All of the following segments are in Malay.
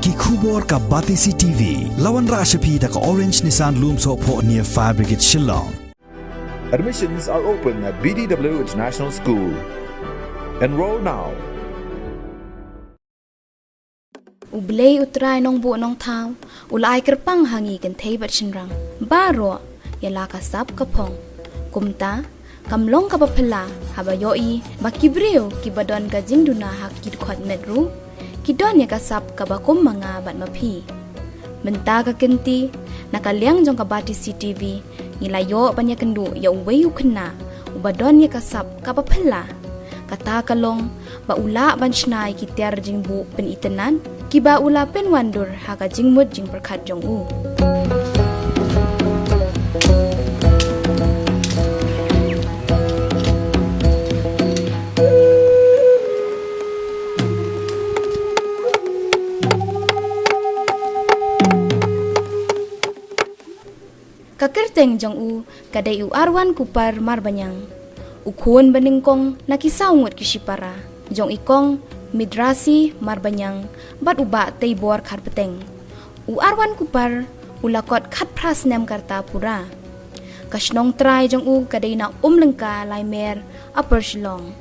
ki khubor ka Batisi TV lawan ra shapi da ka Orange Nissan Lumso pho near Fire Brigade Shillong. Admissions are open at BDW International School. Enroll now. Ublay utray nong buo nong tao, ulay kerpang hangi kan taybat shinrang. Baro, yala kasap kapong. Kumta, kamlong kapapala, habayoi, makibriyo kibadon gajing duna hakid kwat medru, kidon ya kasap kabakum mga bat mapi. Menta kakenti, nakaliang jong kabati CTV, nilayo panya kendu ya uwayu kena, ubadon ya kasap kapapala. Kata kalong, baula bansnay kitiar jing bu penitenan, kiba ula pen wandur haka jing mud jing perkat jong u. Kakerteng jong u, kadai u arwan kupar marbanyang. Ukun beningkong nakisaungut kisipara. Jong ikong midrasi marbanyang bat uba teibor karpeteng. U arwan kupar ulakot khat pras nem karta pura. Kasnong try jong u kadai na lengka laimer upper Shillong.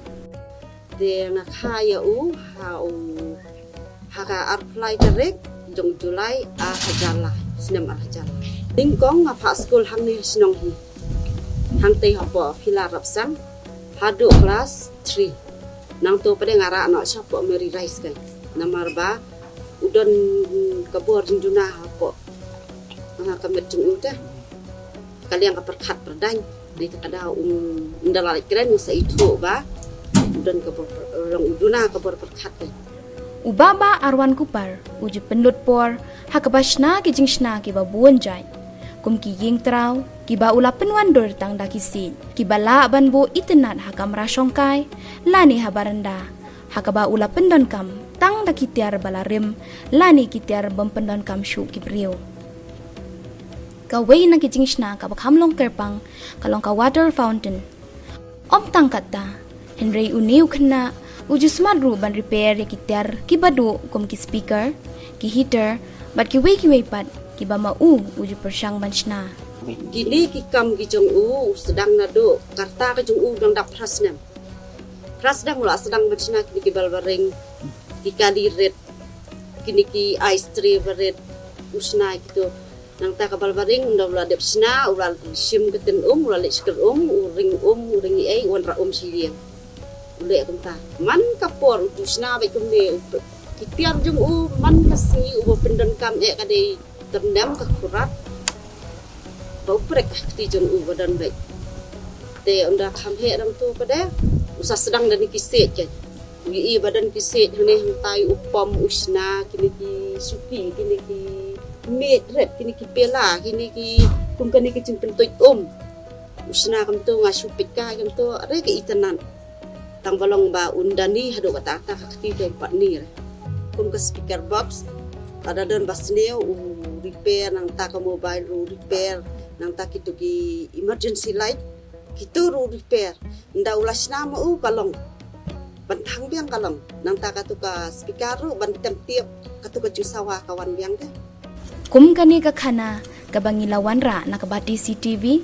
De nakaya u ha u haka apply direct jong Julai a hajala sinem a hajala. Dingkong apa school hang ni sinong hi. Hang tei hapo pila rapsang hadu kelas 3 nang to pada ngara anak siapa Mary Rice kan namar ba udon kabor juna hapo kamet jung udah kalian keperkat perdany di ada ndalai keren masa itu ba udon kabor orang uduna kabor perkat kan Ubaba arwan kupar uju pendut por hakabashna ki jingshna ki babuan jai kum ki ying trau kiba ula penwandur tang dakisin kiba la banbo itenat hakam rasongkai lani habaranda hakaba ula pendon kam tang dakitiar balarim lani kitiar bempendon kam shu kibriu kawai na kijingshna ka bakhamlong kerpang kalong ka water fountain om tang kata henry uniu khna uju smart ru ban repair ya kitiar kibadu kum ki speaker ki heater bat ki wei pat kiba mau uju persyang banshna gini kikam kijong u sedang nado karta kijong u dang dak prasnem prasdang mula sedang banshna kini ki balbareng kikali red kini ki ice tree red usna gitu nang ta ka balbareng unda ula depsna ula sim keten ula leksker ring ai wanra siliang ule kumta man kapor usna ba kumne kitiar jong u man kasi u pendon kam kade terendam ke kurat bau prek ti jong u badan baik te unda khamhe dang tu pada usah sedang dan kiset je gi badan kiset hane tai upam usna kini ki supi kini ki met red kini ki pela kini ki kum kini ki cimpen toy usna kam tu ngasupit ka kam tu are ke itanan tang balong ba undani hadu kata ti te pat ni kum ke speaker box ada dan basneo repair nang ta ka mobile ru repair nang ta kitu ki emergency light kitu ru repair nda ulas nama kalong bantang biang kalong nang ta ka tu ka speaker ru ban tiap ka tu ka jusawa kawan biang de kum kani ka khana ka bangilawan ra na ka bati CTV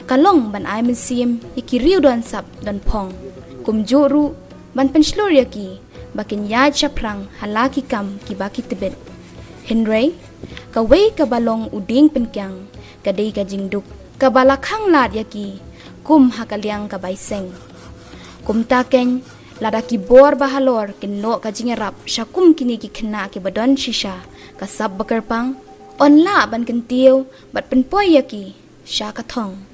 kalong ban ai museum ikiriu don sap don phong kum juru ban penslur yaki bakin ya chaprang halaki kam ki baki tibet Henry, kawai kabalong uding penkyang, kadai kajingduk, kabalakhang lad yaki, kum hakaliang kabaiseng. Kum taken, ladaki bor bahalor kinlo kajingerap, syakum kini ki kena ki badon shisha, kasab bakerpang, onla ban kentiu, bat penpoy yaki, syakathong.